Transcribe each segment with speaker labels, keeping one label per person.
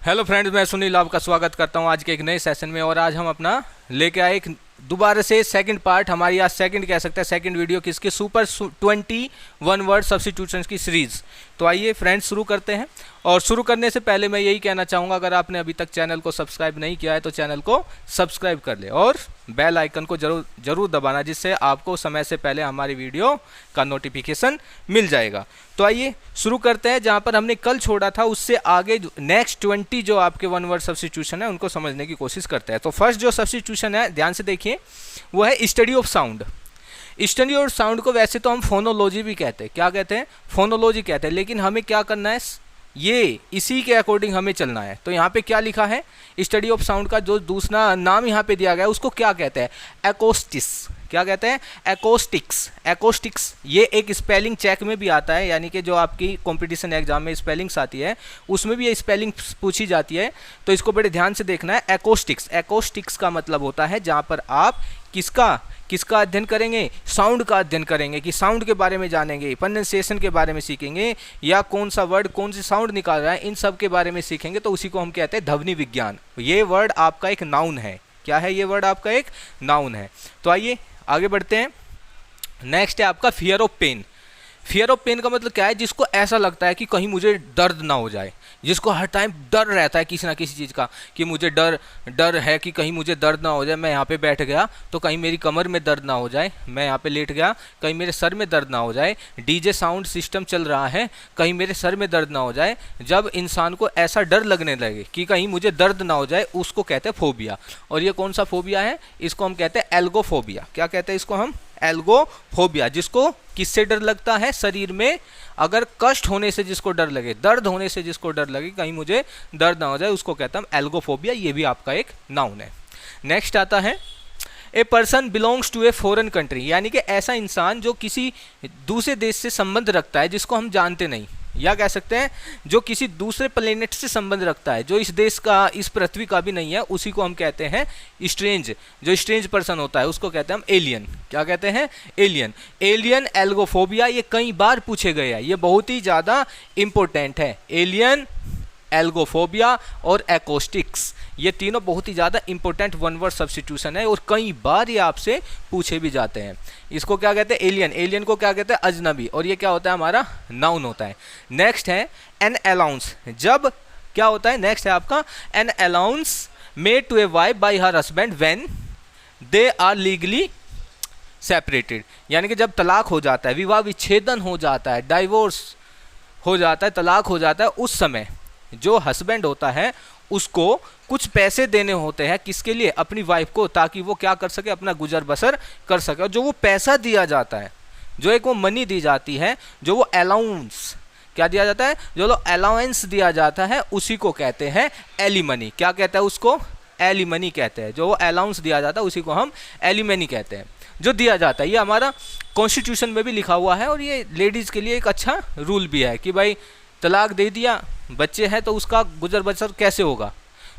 Speaker 1: Hello friends, मैं सुनील आपका स्वागत करता हूं आज के एक नए सेशन में। और आज हम अपना लेके आए एक दोबारा से सेकंड पार्ट, हमारी आज सेकंड कह सकते हैं सेकंड वीडियो किसकी, सुपर 21 वर्ड सब्स्टिट्यूशंस की सीरीज़। तो आइए फ्रेंड्स शुरू करते हैं। और शुरू करने से पहले मैं यही कहना चाहूँगा, अगर आपने अभी तक चैनल को सब्सक्राइब नहीं किया है तो चैनल को सब्सक्राइब कर ले और बेल आइकन को जरूर दबाना, जिससे आपको समय से पहले हमारी वीडियो का नोटिफिकेशन मिल जाएगा। तो आइए शुरू करते हैं। जहाँ पर हमने कल छोड़ा था उससे आगे नेक्स्ट 20 जो आपके वन वर्ड सब्स्टिट्यूशन है उनको समझने की कोशिश करते हैं। तो फर्स्ट जो सब्स्टिट्यूशन है, ध्यान से देखिए, वो है study of sound. Study of sound को वैसे तो हम फोनोलॉजी भी कहते हैं। क्या कहते हैं? फोनोलॉजी कहते हैं। लेकिन हमें क्या करना है, ये इसी के अकॉर्डिंग हमें चलना है। तो यहाँ पे क्या लिखा है, स्टडी ऑफ साउंड का जो दूसरा नाम यहाँ पे दिया गया है उसको क्या कहते हैं? एकोस्टिक्स। क्या कहते हैं? एकोस्टिक्स। एकोस्टिक्स ये एक स्पेलिंग चेक में भी आता है, यानी कि जो आपकी कंपटीशन एग्जाम में स्पेलिंग्स आती है उसमें भी ये स्पेलिंग पूछी जाती है। तो इसको बड़े ध्यान से देखना है। एकोस्टिक्स, एकोस्टिक्स का मतलब होता है जहाँ पर आप किसका अध्ययन करेंगे? साउंड का अध्ययन करेंगे, कि साउंड के बारे में जानेंगे, प्रोनाउंसिएशन के बारे में सीखेंगे, या कौन सा वर्ड कौन सी साउंड निकाल रहा है, इन सब के बारे में सीखेंगे। तो उसी को हम कहते हैं ध्वनि विज्ञान। ये वर्ड आपका एक नाउन है। क्या है ये वर्ड? आपका एक नाउन है। तो आइए आगे बढ़ते हैं। नेक्स्ट है आपका fear of pain. Fear of pain का मतलब क्या है? जिसको ऐसा लगता है कि कहीं मुझे दर्द ना हो जाए, जिसको हर टाइम डर रहता है किसी ना किसी चीज़ का, कि मुझे डर है कि कहीं मुझे दर्द ना हो जाए। मैं यहाँ पे बैठ गया तो कहीं मेरी कमर में दर्द ना हो जाए, मैं यहाँ पे लेट गया कहीं मेरे सर में दर्द ना हो जाए, डीजे साउंड सिस्टम चल रहा है कहीं मेरे सर में दर्द ना हो जाए। जब इंसान को ऐसा डर लगने लगे कि कहीं मुझे दर्द ना हो जाए, उसको कहते हैं फोबिया। और ये कौन सा फोबिया है? इसको हम कहते हैं एल्गोफोबिया। क्या कहते हैं इसको हम? एल्गोफोबिया। जिसको किससे डर लगता है? शरीर में अगर कष्ट होने से जिसको डर लगे, दर्द होने से जिसको डर लगे कहीं मुझे दर्द ना हो जाए, उसको कहता हम एल्गोफोबिया। ये भी आपका एक नाउन है। नेक्स्ट आता है a person belongs to a foreign country, यानी कि ऐसा इंसान जो किसी दूसरे देश से संबंध रखता है जिसको हम जानते नहीं, या कह सकते हैं जो किसी दूसरे प्लेनेट से संबंध रखता है, जो इस देश का, इस पृथ्वी का भी नहीं है, उसी को हम कहते हैं स्ट्रेंज। जो स्ट्रेंज पर्सन होता है उसको कहते हैं हम एलियन। क्या कहते हैं? एलियन। एलियन एल्गोफोबिया, ये कई बार पूछे गए हैं, ये बहुत ही ज़्यादा इंपॉर्टेंट है। एलियन, एल्गोफोबिया और एकोस्टिक्स, ये तीनों बहुत ही ज़्यादा इंपॉर्टेंट वन वर्ड सब्स्टिट्यूशन है और कई बार ये आपसे पूछे भी जाते हैं। इसको क्या कहते हैं? एलियन। एलियन को क्या कहते हैं? अजनबी। और ये क्या होता है? हमारा नाउन होता है। नेक्स्ट है एन अलाउंस। जब क्या होता है? नेक्स्ट है आपका an allowance made to a wife by her husband when they are legally separated, यानी कि जब तलाक हो जाता है, विवाह विच्छेदन हो जाता है, डाइवोर्स हो जाता है, तलाक हो जाता है, उस समय जो हस्बैंड होता है उसको कुछ पैसे देने होते हैं। किसके लिए? अपनी वाइफ को, ताकि वो क्या कर सके? अपना गुजर बसर कर सके। और जो वो पैसा दिया जाता है, जो एक वो मनी दी जाती है, जो वो अलाउंस, क्या दिया जाता है? जो अलाउंस दिया जाता है, उसी को कहते हैं एलिमनी। क्या कहते हैं उसको? एलिमनी कहते हैं। जो वो अलाउंस दिया जाता है उसी को हम एलिमनी कहते हैं, जो दिया जाता है। ये हमारा कॉन्स्टिट्यूशन में भी लिखा हुआ है और ये लेडीज़ के लिए एक अच्छा रूल भी है कि भाई तलाक दे दिया, बच्चे हैं, तो उसका गुजर बसर कैसे होगा?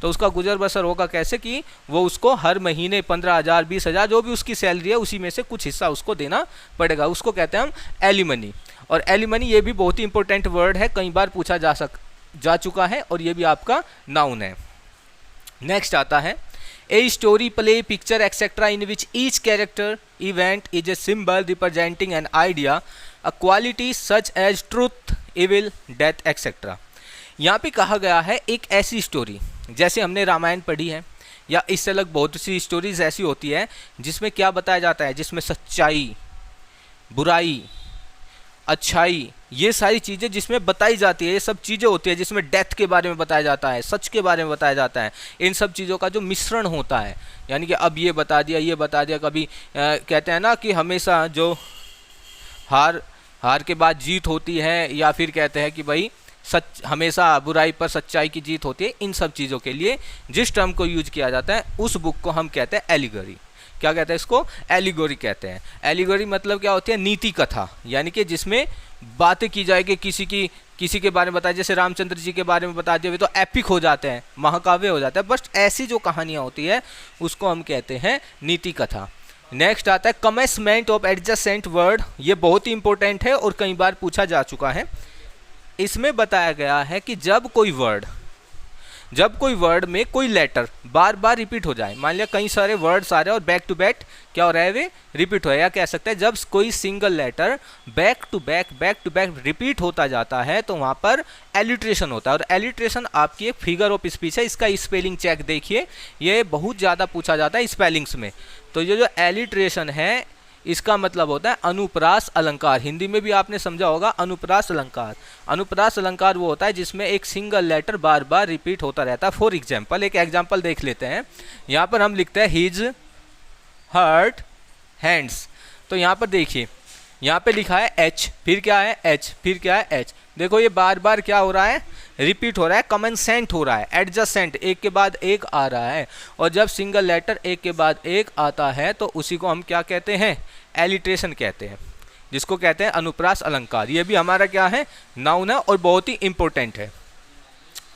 Speaker 1: तो उसका गुजर बसर होगा कैसे कि वो उसको हर महीने 15,000 20,000 जो भी उसकी सैलरी है उसी में से कुछ हिस्सा उसको देना पड़ेगा। उसको कहते हैं हम एलिमनी। और एलिमनी ये भी बहुत ही इंपॉर्टेंट वर्ड है, कई बार पूछा जा चुका है और ये भी आपका नाउन है। नेक्स्ट आता है a story, play, picture etcetera in which each character event is a symbol representing an idea, a quality such as truth, evil, death etcetera. यहाँ पे कहा गया है एक ऐसी स्टोरी, जैसे हमने रामायण पढ़ी है या इससे अलग बहुत सी स्टोरीज ऐसी होती है जिसमें क्या बताया जाता है? जिसमें सच्चाई, बुराई, अच्छाई, ये सारी चीज़ें जिसमें बताई जाती है, ये सब चीज़ें होती है। जिसमें डेथ के बारे में बताया जाता है, सच के बारे में बताया जाता है, इन सब चीज़ों का जो मिश्रण होता है, यानी कि अब ये बता दिया, ये बता दिया। कभी कहते हैं ना कि हमेशा जो हार के बाद जीत होती है, या फिर कहते हैं कि भाई सच, हमेशा बुराई पर सच्चाई की जीत होती है। इन सब चीज़ों के लिए जिस टर्म को यूज किया जाता है उस बुक को हम कहते हैं एलिगोरी। क्या कहते हैं इसको? एलिगोरी कहते हैं। एलिगोरी मतलब क्या होती है? नीति कथा, यानी कि जिसमें बातें की जाएगी, किसी के बारे में बताया, जैसे रामचंद्र जी के बारे में बता दिए तो एपिक हो जाते हैं, महाकाव्य हो जाता है। बस ऐसी जो कहानियाँ होती है उसको हम कहते हैं नीति कथा। नेक्स्ट आता है कमेंसमेंट ऑफ एडजेसेंट वर्ड। ये बहुत ही इंपॉर्टेंट है और कई बार पूछा जा चुका है। इसमें बताया गया है कि जब कोई वर्ड जब कोई वर्ड में कोई लेटर बार बार रिपीट हो जाए, मान लिया कई सारे वर्ड्स आ रहे हैं और बैक टू बैक क्या हो रहा है, वे रिपीट हो रहा है, या कह सकते हैं जब कोई single letter back to back repeat होता जाता है तो वहाँ पर एलिट्रेशन होता है। और एलिट्रेशन आपकी एक फिगर ऑफ स्पीच है, इसका स्पेलिंग चेक देखिए, ये बहुत ज़्यादा पूछा जाता है स्पेलिंग्स में। तो ये जो एलिट्रेशन है इसका मतलब होता है अनुप्रास अलंकार। हिंदी में भी आपने समझा होगा अनुप्रास अलंकार। अनुप्रास अलंकार वो होता है जिसमें एक सिंगल लेटर बार बार रिपीट होता रहता है। फॉर एग्जाम्पल, एक एग्जाम्पल देख लेते हैं। यहाँ पर हम लिखते हैं हिज हर्ट हैंड्स, तो यहाँ पर देखिए यहाँ पे लिखा है एच, फिर क्या है एच, फिर क्या है एच। देखो ये बार बार क्या हो रहा है, रिपीट हो रहा है, कमेंसेंट हो रहा है, एडजसेंट एक के बाद एक आ रहा है। और जब सिंगल लेटर एक के बाद एक आता है तो उसी को हम क्या कहते हैं, एलिट्रेशन कहते हैं, जिसको कहते हैं अनुप्रास अलंकार। ये भी हमारा क्या है, नाउन है और बहुत ही इंपॉर्टेंट है।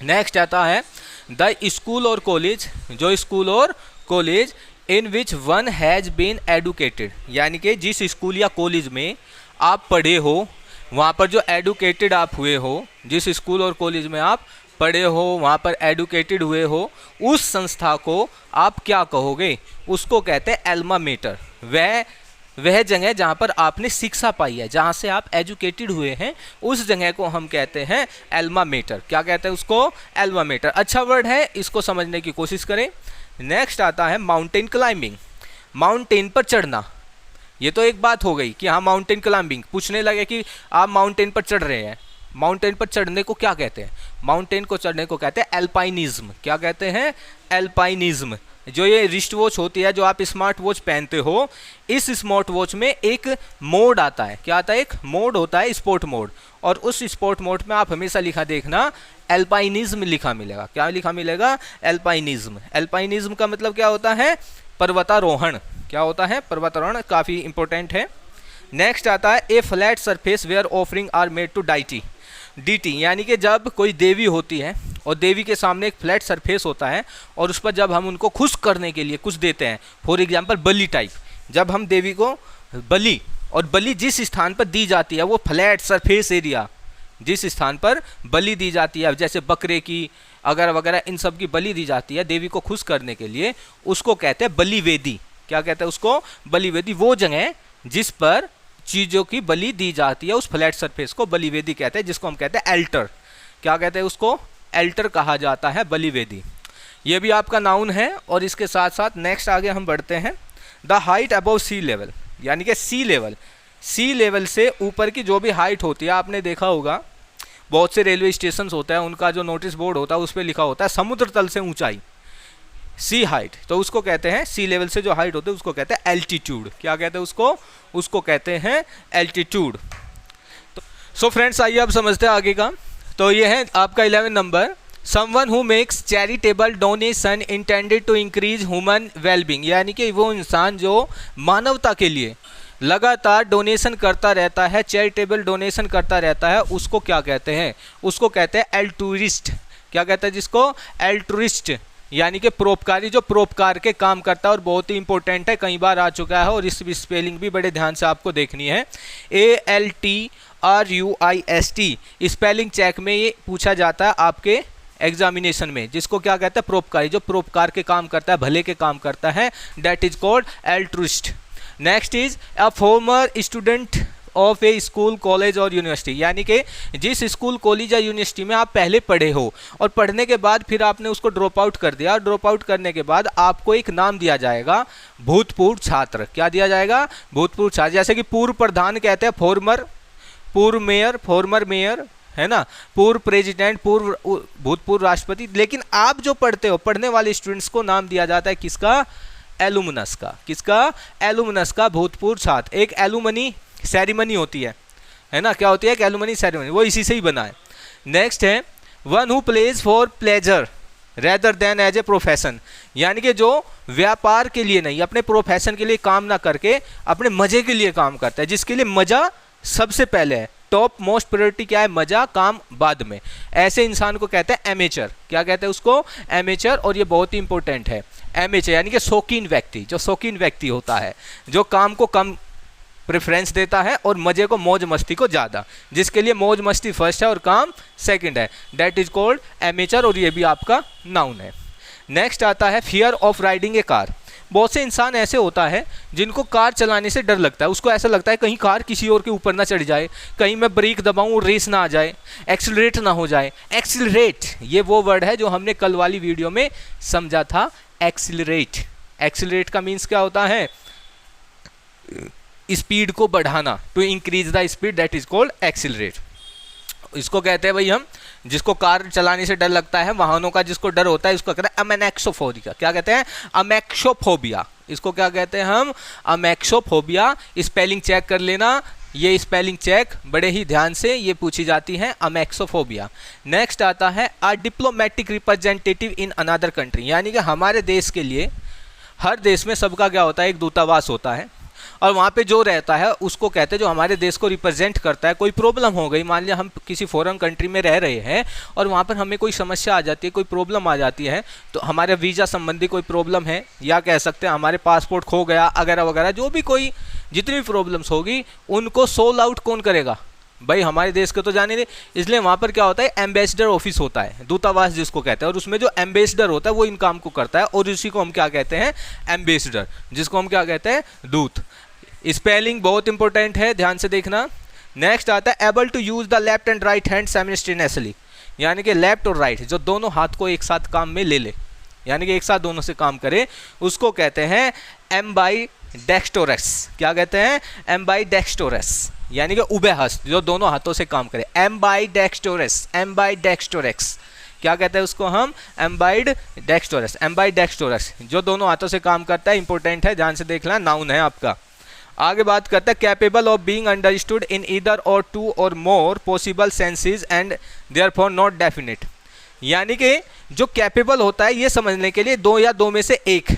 Speaker 1: नेक्स्ट आता है द स्कूल और कॉलेज, जो स्कूल और college in which one has been educated, यानी कि जिस स्कूल या कॉलेज में आप पढ़े हो, वहाँ पर जो एडुकेटेड आप हुए हो, जिस स्कूल और कॉलेज में आप पढ़े हो वहाँ पर एडुकेटेड हुए हो, उस संस्था को आप क्या कहोगे, उसको कहते हैं एल्मा मेटर। वह जगह जहाँ पर आपने शिक्षा पाई है, जहाँ से आप एजुकेटेड हुए हैं, उस जगह को हम कहते हैं एल्मा मेटर। क्या कहते हैं उसको, एल्मा मेटर। अच्छा वर्ड है, इसको समझने की कोशिश करें। नेक्स्ट आता है माउंटेन क्लाइंबिंग, माउंटेन पर चढ़ना। ये तो एक बात हो गई कि हाँ माउंटेन क्लाइंबिंग, पूछने लगे कि आप माउंटेन पर चढ़ रहे हैं, माउंटेन पर चढ़ने को क्या कहते हैं, माउंटेन को चढ़ने को कहते हैं एल्पाइनिज्म। क्या कहते हैं, एल्पाइनिज्म। जो ये रिस्ट वॉच होती है, जो आप स्मार्ट वॉच पहनते हो, इस स्मार्ट वॉच में एक मोड आता है, क्या आता है, एक मोड होता है स्पोर्ट मोड, और उस स्पोर्ट मोड में आप हमेशा लिखा देखना एल्पाइनिज्म लिखा मिलेगा। क्या लिखा मिलेगा, एल्पाइनिज्म। एल्पाइनिज्म का मतलब क्या होता है, पर्वतारोहण। क्या होता है, पर्वतारोहण, काफ़ी इंपॉर्टेंट है। नेक्स्ट आता है a flat surface where offering are made to deity, deity, यानी कि जब कोई देवी होती है और देवी के सामने एक फ्लैट सरफेस होता है और उस पर जब हम उनको खुश करने के लिए कुछ देते हैं, फॉर एग्जांपल बलि टाइप, जब हम देवी को बलि, और बलि जिस स्थान पर दी जाती है वो फ्लैट सरफेस एरिया, जिस स्थान पर बलि दी जाती है, जैसे बकरे की अगर वगैरह इन सब की बलि दी जाती है देवी को खुश करने के लिए, उसको कहते हैं बलिवेदी। क्या कहते हैं उसको, बलिवेदी। वो जगह जिस पर चीज़ों की बलि दी जाती है उस फ्लैट सरफेस को बलिवेदी कहते हैं, जिसको हम कहते हैं एल्टर। क्या कहते हैं उसको, एल्टर कहा जाता है, बलिवेदी। ये भी आपका नाउन है। और इसके साथ साथ नेक्स्ट आगे हम बढ़ते हैं, the height above sea level, यानी कि सी लेवल, सी लेवल से ऊपर की जो भी हाइट होती है, आपने देखा होगा बहुत से रेलवे स्टेशन होता है, उनका जो नोटिस बोर्ड होता है उस पर लिखा होता है समुद्र तल से ऊंचाई, सी हाइट, तो उसको कहते हैं, सी लेवल से जो हाइट होती है उसको कहते हैं एल्टीट्यूड। क्या कहते हैं उसको, उसको कहते हैं एल्टीट्यूड। तो सो फ्रेंड्स, आइए अब समझते हैं आगे का। तो ये है आपका 11 number, someone who makes charitable donation intended to increase human wellbeing, यानी कि वो इंसान जो मानवता के लिए लगातार डोनेशन करता रहता है, चैरिटेबल डोनेशन करता रहता है, उसको क्या कहते हैं, उसको कहते हैं एल्टुरिस्ट। क्या कहते हैं जिसको, एल्टुरिस्ट, यानी कि परोपकारी, जो परोपकार के काम करता है। और बहुत ही इंपॉर्टेंट है, कई बार आ चुका है और इस स्पेलिंग भी बड़े ध्यान से आपको देखनी है। ALTRUIST स्पेलिंग चेक में ये पूछा जाता है आपके एग्जामिनेशन में, जिसको क्या कहते हैं, परोपकारी, जो परोपकार के काम करता है, भले के काम करता है, that is called altruist. Next is a former student of a school, college और यूनिवर्सिटी, यानी कि जिस स्कूल, कॉलेज या यूनिवर्सिटी में आप पहले पढ़े हो और पढ़ने के बाद फिर आपने उसको ड्रॉप आउट कर दिया, और ड्रॉप आउट करने के बाद आपको एक नाम दिया जाएगा भूतपूर्व छात्र। क्या दिया जाएगा, भूतपूर्व छात्र। जैसे कि पूर्व प्रधान कहते हैं फॉर्मर, पूर्व मेयर, फॉर्मर मेयर, है ना, पूर्व प्रेसिडेंट, पूर्व भूतपूर्व राष्ट्रपति। लेकिन आप जो पढ़ते हो, पढ़ने वाले स्टूडेंट्स को नाम दिया जाता है किसका, एलुमनस का। किसका, एलुमनस का, भूतपूर्व छात्र। एक एलुमनी सेरेमनी होती है ना, क्या होती है, एक एलुमनी सेरेमनी, वो इसी से ही बना है। नेक्स्ट है one who plays for pleasure rather than as a profession, यानी कि जो व्यापार के लिए नहीं, अपने प्रोफेशन के लिए काम ना करके अपने मजे के लिए काम करता है, जिसके लिए मजा सबसे पहले है, टॉप मोस्ट प्रायोरिटी क्या है, मजा, काम बाद में। ऐसे इंसान को कहते हैं एमेचर। क्या कहते हैं उसको, एमेचर। और ये बहुत ही इंपॉर्टेंट है, एमेचर यानी कि शौकीन व्यक्ति, जो शौकीन व्यक्ति होता है, जो काम को कम प्रेफरेंस देता है और मज़े को, मौज मस्ती को ज़्यादा, जिसके लिए मौज मस्ती फर्स्ट है और काम सेकंड है, दैट इज कॉल्ड एमेचर, और ये भी आपका नाउन है। नेक्स्ट आता है fear of riding A car. बहुत से इंसान ऐसे होता है जिनको कार चलाने से डर लगता है, उसको ऐसा लगता है कहीं कार किसी और के ऊपर ना चढ़ जाए, कहीं मैं ब्रेक दबाऊं और रेस ना आ जाए, एक्सीलरेट ना हो जाए। एक्सीलरेट ये वो वर्ड है जो हमने कल वाली वीडियो में समझा था, एक्सीलरेट। एक्सीलरेट का मीन्स क्या होता है? स्पीड को बढ़ाना, to increase the speed, that is called accelerate. इसको कहते हैं भाई हम, जिसको कार चलाने से डर लगता है, वाहनों का जिसको डर होता है, इसको कहते हैं अमेक्सोफोबिया। क्या कहते हैं? अमेक्सोफोबिया। इसको क्या कहते हैं हम? अमेक्सोफोबिया। स्पेलिंग चेक कर लेना, ये स्पेलिंग चेक बड़े ही ध्यान से ये पूछी जाती है, अमेक्सोफोबिया। नेक्स्ट आता है अ diplomatic representative in another country, यानी कि हमारे देश के लिए, हर देश में सबका क्या होता है? एक दूतावास होता है, और वहाँ पे जो रहता है उसको कहते हैं, जो हमारे देश को रिप्रेजेंट करता है। कोई प्रॉब्लम हो गई, मान लिया हम किसी फॉरेन कंट्री में रह रहे हैं और वहाँ पर हमें कोई समस्या आ जाती है, कोई प्रॉब्लम आ जाती है, तो हमारे वीज़ा संबंधी कोई प्रॉब्लम है, या कह सकते हैं हमारे पासपोर्ट खो गया वगैरह वगैरह, जो भी कोई जितनी भी प्रॉब्लम्स होगी उनको सोल्व आउट कौन करेगा? भाई हमारे देश के तो जाने दे। इसलिए वहाँ पर क्या होता है? एम्बेसडर ऑफिस होता है, दूतावास जिसको कहते हैं, और उसमें जो एम्बेसडर होता है वो इन काम को करता है, और उसी को हम क्या कहते हैं? एम्बेसडर, जिसको हम क्या कहते हैं? दूत। स्पेलिंग बहुत इंपॉर्टेंट है, ध्यान से देखना। नेक्स्ट आता है able to use the left and right hand simultaneously, यानी कि लेफ्ट और राइट जो दोनों हाथ को एक साथ काम में ले ले, यानी कि एक साथ दोनों से काम करे, उसको कहते हैं एम्बाइडेक्स्टोरस। क्या कहते हैं? एम्बाइडेक्स्टोरस, यानी कि उभय हस्त जो दोनों हाथों से काम करे, एम्बाइडेक्स्टोरस। एम्बाइडेक्स्टोरस क्या कहते हैं उसको हम? एम्बाइडेक्स्टोरस। एम्बाइडेक्स्टोरस जो दोनों हाथों से काम करता है, इंपॉर्टेंट है, ध्यान से देखना, नाउन है आपका। आगे बात करते हैं capable of being understood in either और टू और मोर possible senses and therefore not definite, यानी कि जो कैपेबल होता है ये समझने के लिए दो या दो में से एक,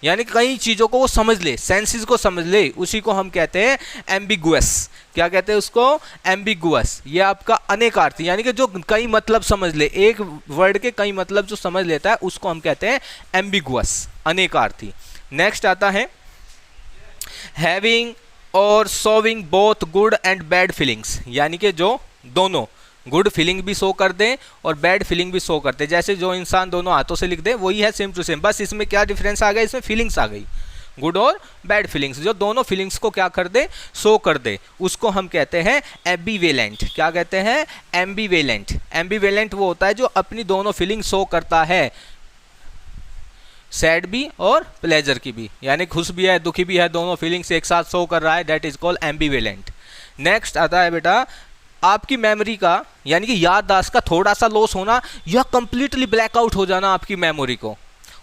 Speaker 1: यानी कई चीज़ों को वो समझ ले, सेंसेस को समझ ले, उसी को हम कहते हैं एम्बिगुअस। क्या कहते हैं उसको? एम्बिगुअस। ये आपका अनेकार्थी, यानी कि जो कई मतलब समझ ले, एक वर्ड के कई मतलब जो समझ लेता है उसको हम कहते हैं एम्बिगुअस, अनेकार्थी। नेक्स्ट आता है हैविंग और showing both good and bad feelings, यानी कि जो दोनों गुड फीलिंग भी शो कर दें और बैड फीलिंग भी शो करते, जैसे जो इंसान दोनों हाथों से लिख दे वही है सेम टू सेम, बस इसमें क्या डिफरेंस आ गया? इसमें फीलिंग्स आ गई, गुड और बैड फीलिंग्स, जो दोनों फीलिंग्स को क्या कर दे? शो कर दे, उसको हम कहते हैं एम्बिवेलेंट। क्या कहते हैं? एम्बिवेलेंट। एम्बिवेलेंट वो होता है जो अपनी दोनों फीलिंग शो करता है, सैड भी और प्लेजर की भी, यानी खुश भी है दुखी भी है, दोनों फीलिंग्स एक साथ शो कर रहा है, दैट इज कॉल्ड एम्बिवेलेंट। नेक्स्ट आता है बेटा आपकी मेमोरी का, यानी कि याददाश्त का थोड़ा सा लॉस होना या कंप्लीटली ब्लैकआउट हो जाना आपकी मेमोरी को,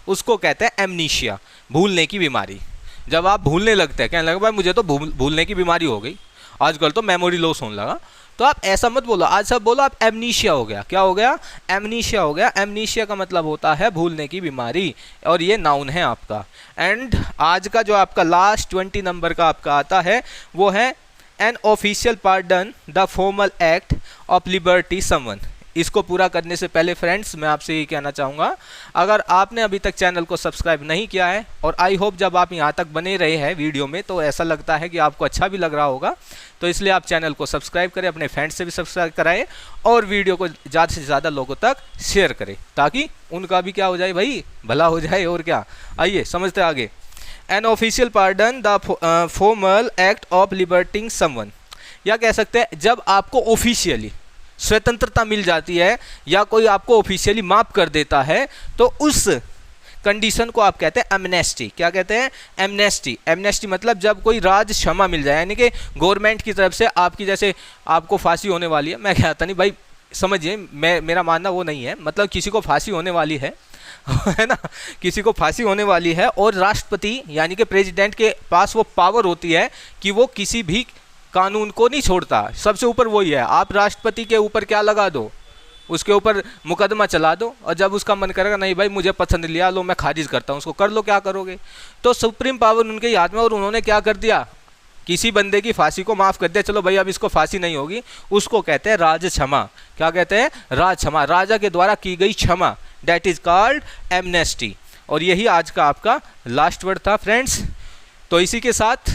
Speaker 1: उसको कहते हैं एमनीशिया, भूलने की बीमारी। जब आप भूलने लगते हैं, कहने लगे भाई मुझे तो भूलने की बीमारी हो गई, आजकल तो मेमोरी लॉस होने लगा, तो आप ऐसा मत बोलो, आज सब बोलो आप एमनीशिया हो गया। क्या हो गया? एमनीशिया हो गया। एमनीशिया का मतलब होता है भूलने की बीमारी, और ये नाउन है आपका। एंड आज का जो आपका लास्ट 20 नंबर का आपका आता है वो है N official pardon the formal act of liberty someone. इसको पूरा करने से पहले फ्रेंड्स मैं आपसे ये कहना चाहूँगा, अगर आपने अभी तक चैनल को सब्सक्राइब नहीं किया है, और आई होप जब आप यहाँ तक बने रहे हैं वीडियो में तो ऐसा लगता है कि आपको अच्छा भी लग रहा होगा, तो इसलिए आप चैनल को सब्सक्राइब करें, अपने फ्रेंड्स से भी सब्सक्राइब कराएं, और वीडियो को ज़्यादा से ज़्यादा लोगों तक शेयर करें, ताकि उनका भी क्या हो जाए भाई? भला हो जाए, और क्या। आइए समझते आगे। An official pardon the formal act of liberating someone, या कह सकते हैं जब आपको ऑफिशियली स्वतंत्रता मिल जाती है या कोई आपको ऑफिशियली माफ़ कर देता है, तो उस कंडीशन को आप कहते हैं एमनेस्टी। क्या कहते हैं? एमनेस्टी। एमनेस्टी मतलब जब कोई राज क्षमा मिल जाए, यानी कि गवर्नमेंट की तरफ से आपकी, जैसे आपको फांसी होने वाली है, मैं कहता नहीं भाई, समझिए मेरा मानना वो नहीं है, मतलब किसी को फांसी होने वाली है है ना, किसी को फांसी होने वाली है, और राष्ट्रपति यानी कि प्रेसिडेंट के पास वो पावर होती है कि वो किसी भी कानून को नहीं छोड़ता, सबसे ऊपर वही है। आप राष्ट्रपति के ऊपर क्या लगा दो? उसके ऊपर मुकदमा चला दो, और जब उसका मन करेगा नहीं भाई मुझे पसंद लिया, लो मैं खारिज करता हूँ उसको, कर लो, क्या करोगे? तो सुप्रीम पावर उनके हाथ में, और उन्होंने क्या कर दिया? किसी बंदे की फांसी को माफ़ कर दिया, चलो भाई अब इसको फांसी नहीं होगी, उसको कहते हैं राज क्षमा। क्या कहते हैं? राज क्षमा, राजा के द्वारा की गई क्षमा, दैट इज कॉल्ड एमनेस्टी। और यही आज का आपका लास्ट वर्ड था फ्रेंड्स। तो इसी के साथ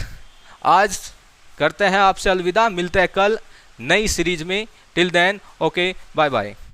Speaker 1: आज करते हैं आपसे अलविदा, मिलते हैं कल नई सीरीज में। Till then okay bye bye.